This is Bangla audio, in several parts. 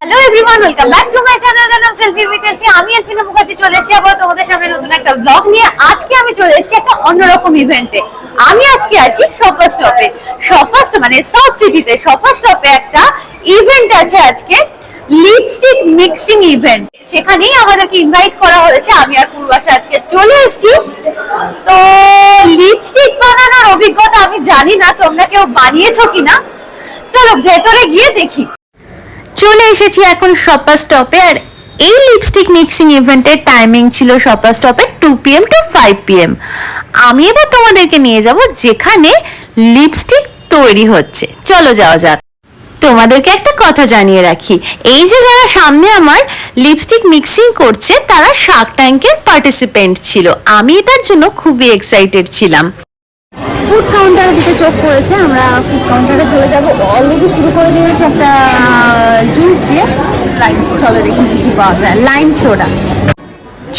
Hello everyone, welcome back to my channel. নাম সেলফি উইথ এলফি। আমি আছিনা মুখার্জি চলে এসেছি আবার তোমাদের সামনে নতুন একটা ব্লগ নিয়ে। আজকে আমি চলে এসেছি একটা অন্যরকম ইভেন্টে। আমি আজকে আছি শপার স্টপে। শপার স্টপ মানে সাউথ সিটিতে শপার স্টপে একটা ইভেন্ট আছে আজকে, লিপস্টিক মিক্সিং ইভেন্ট। সেখানেই আমাদেরকে ইনভাইট করা হয়েছে। আমি আর পূর্বাশা আজকে চলে এসেছি। তো লিপস্টিক বানানোর অভিজ্ঞতা আমি জানি না তোমরা কেউ বানিয়েছো কিনা, চলো ভেতরে গিয়ে দেখি। চলে এসেছি এখন শপার স্টপে। আর এই লিপস্টিক মিক্সিং ইভেন্টের টাইমিং ছিল শপার স্টপে 2 PM to 5 PM। আমি এবার তোমাদেরকে নিয়ে যাব যেখানে লিপস্টিক তৈরি হচ্ছে। চলো যাওয়া যাক। তোমাদেরকে একটা কথা জানিয়ে রাখি, এই যে যারা সামনে আমার লিপস্টিক মিক্সিং করছে তারা শার্ক ট্যাঙ্কের পার্টিসিপেন্ট ছিল। আমি এটার জন্য খুবই এক্সাইটেড ছিলাম। ফুড কাউন্টারের দিকে চোখ পড়েছে, আমরা ফুড কাউন্টারে চলে যাব। অলরেডি শুরু করে দিয়েছে একটা জুস দিয়ে। চলো দেখি কি পাওয়া যায়। Lime soda.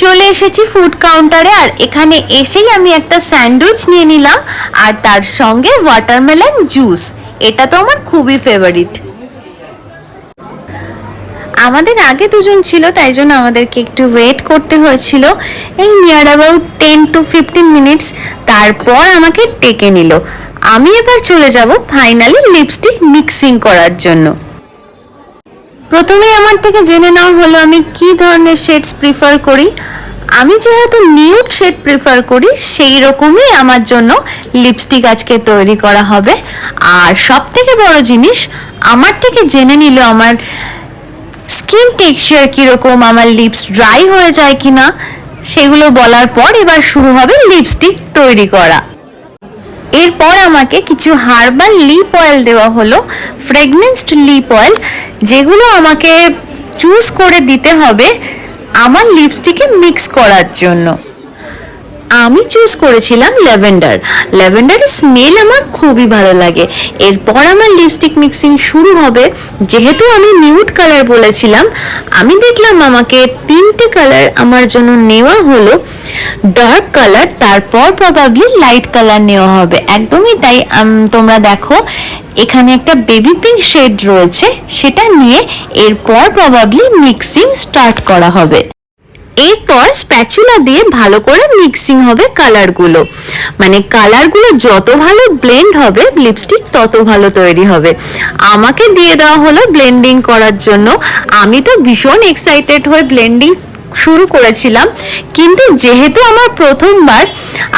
চলে এসেছি ফুড কাউন্টারে, আর এখানে এসেই আমি একটা স্যান্ডউইচ নিয়ে নিলাম আর তার সঙ্গে ওয়াটারমেলন জুস। এটা তো আমার খুবই ফেভারিট। আমাদের আগে দুজন ছিল, তাই জন্য আমাদেরকে একটু ওয়েট করতে হয়েছিল, এই নিয়ার অ্যাবাউট 10 to 15 মিনিটস। তারপর আমাকে ডেকে নিল। আমি এবার চলে যাব ফাইনালি লিপস্টিক মিক্সিং করার জন্য। প্রথমেই আমার থেকে জেনে নেওয়া হলো আমি কি ধরনের শেডস প্রিফার করি। আমি যেহেতু নিউড শেড প্রিফার করি, সেই রকমই আমার জন্য লিপস্টিক আজকে তৈরি করা হবে। আর সব থেকে বড় জিনিস, আমার থেকে জেনে নিল আমার স্কিন টেক্সচার কিরকম, আমার লিপস ড্রাই হয়ে যায় কিনা, সেগুলো বলার পর এবার শুরু হবে লিপস্টিক তৈরি করা। এরপর আমাকে কিছু হার্বাল লিপ অয়েল দেওয়া হলো, ফ্রেগনেন্সড লিপ অয়েল, যেগুলো আমাকে চুজ করে দিতে হবে আমার লিপস্টিকে মিক্স করার জন্য। আমি চুজ করেছিলাম ল্যাভেন্ডার। ল্যাভেন্ডারের স্মেল আমার খুবই ভালো লাগে। এরপর আমার লিপস্টিক মিক্সিং শুরু হবে। যেহেতু আমি নিউড কালার বলেছিলাম, আমি দেখলাম আমাকে 3টে কালার আমার জন্য নেওয়া হলো। ডার্ক কালার, তারপর প্রবাবলি লাইট কালার নেওয়া হবে। একদমই তাই। তোমরা দেখো এখানে একটা বেবি পিঙ্ক শেড রয়েছে, সেটা নিয়ে এরপর প্রবাবলি মিক্সিং স্টার্ট করা হবে। এরপর স্প্যাচুলা দিয়ে ভালো করে মিক্সিং হবে কালারগুলো। মানে কালারগুলো যত ভালো ব্লেন্ড হবে লিপস্টিক তত ভালো তৈরি হবে। আমাকে দিয়ে দেওয়া হলো ব্লেন্ডিং করার জন্য। আমি তো ভীষণ এক্সাইটেড হয়ে ব্লেন্ডিং শুরু করেছিলাম, কিন্তু যেহেতু আমার প্রথমবার,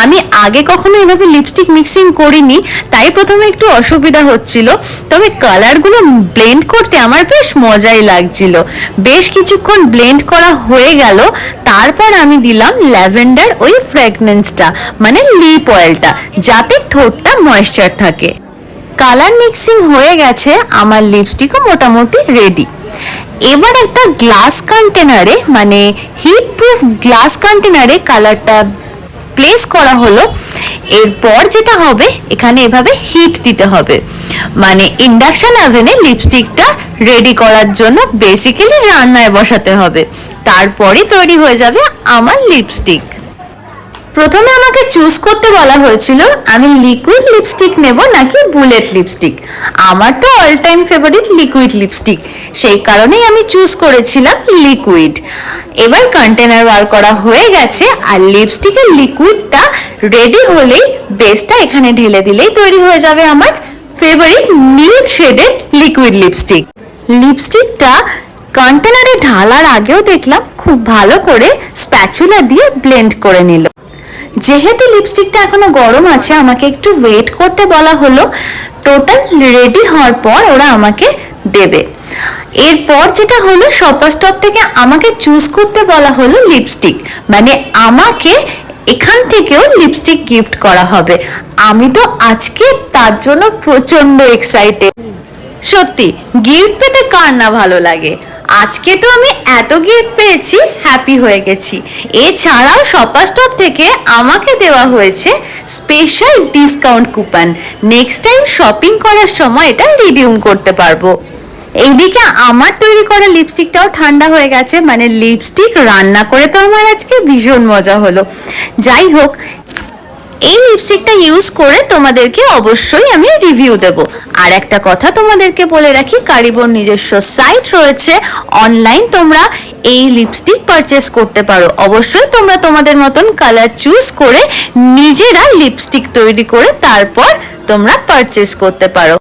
আমি আগে কখনো এভাবে লিপস্টিক মিক্সিং করিনি, তাই প্রথমে একটু অসুবিধা হচ্ছিল। তবে কালারগুলো ব্লেন্ড করতে আমার বেশ মজাই লাগছিল। বেশ কিছুক্ষণ ব্লেন্ড করা হয়ে গেল। তারপর আমি দিলাম ল্যাভেন্ডার ওই ফ্র্যাগনেন্সটা, মানে লিপ অয়েলটা, যাতে ঠোঁটটা ময়েশ্চার থাকে। কালার মিক্সিং হয়ে গেছে, আমার লিপস্টিকও মোটামুটি রেডি। এবার একটা গ্লাস কন্টেনারে, মানে হিট প্রুফ গ্লাস কন্টেনারে কালারটা প্লেস করা হলো। এরপর যেটা হবে, এখানে এভাবে হিট দিতে হবে, মানে ইন্ডাকশন ওভেনে লিপস্টিকটা রেডি করার জন্য বেসিক্যালি রান্নায় বসাতে হবে। তারপরই তৈরি হয়ে যাবে আমার লিপস্টিক। প্রথমে আমাকে চুজ করতে বলা হয়েছিল আমি লিকুইড লিপস্টিক নেব নাকি বুলেট লিপস্টিক। আমার তো all time favourite liquid lipstick, সেই কারণেই আমি চুজ করেছিলাম লিকুইড। এবার কন্টেনার বার করা হয়ে গেছে, আর লিপস্টিকের লিকুইডটা রেডি হলেই বেসটা এখানে ঢেলে দিলেই তৈরি হয়ে যাবে আমার ফেভারিট নিউড শেডের লিকুইড লিপস্টিক। লিপস্টিকটা কন্টেনারে ঢালার আগেও দেখলাম খুব ভালো করে স্প্যাচুলা দিয়ে ব্লেন্ড করে নিল। যেহেতু লিপস্টিকটা এখনো গরম আছে, আমাকে একটু ওয়েট করতে বলা হলো। টোটাল রেডি হওয়ার পর ওরা আমাকে দেবে। এরপর যেটা হলো, শপার স্টপ থেকে আমাকে চুজ করতে বলা হলো লিপস্টিক, মানে আমাকে এখান থেকেও লিপস্টিক গিফট করা হবে। আমি তো আজকে তার জন্য প্রচন্ড এক্সাইটেড। সত্যি গিফট পেতে কার না ভালো লাগে। আজকে তো আমি এত গিফট পেয়েছি, হ্যাপি হয়ে গেছি। এছাড়াও শপার স্টপ থেকে আমাকে দেওয়া হয়েছে special discount coupon. Next time shopping করার সময় এটা রিডিউম করতে পারবো। এইদিকে আমার তৈরি করা লিপস্টিকটাও ঠান্ডা হয়ে গেছে। মানে লিপস্টিক রান্না করে তো আমার আজকে ভীষণ মজা হলো। যাই হোক, এই লিপস্টিকটা ইউজ করে তোমাদেরকে অবশ্যই আমি রিভিউ দেব। আর একটা কথা তোমাদেরকে বলে রাখি, কারিবর নিজস্ব সাইট রয়েছে, অনলাইন তোমরা এই লিপস্টিক পারচেস করতে পারো। অবশ্যই তোমরা তোমাদের মতন কালার চুজ করে নিজেরা লিপস্টিক তৈরি করে তারপর তোমরা পারচেস করতে পারো।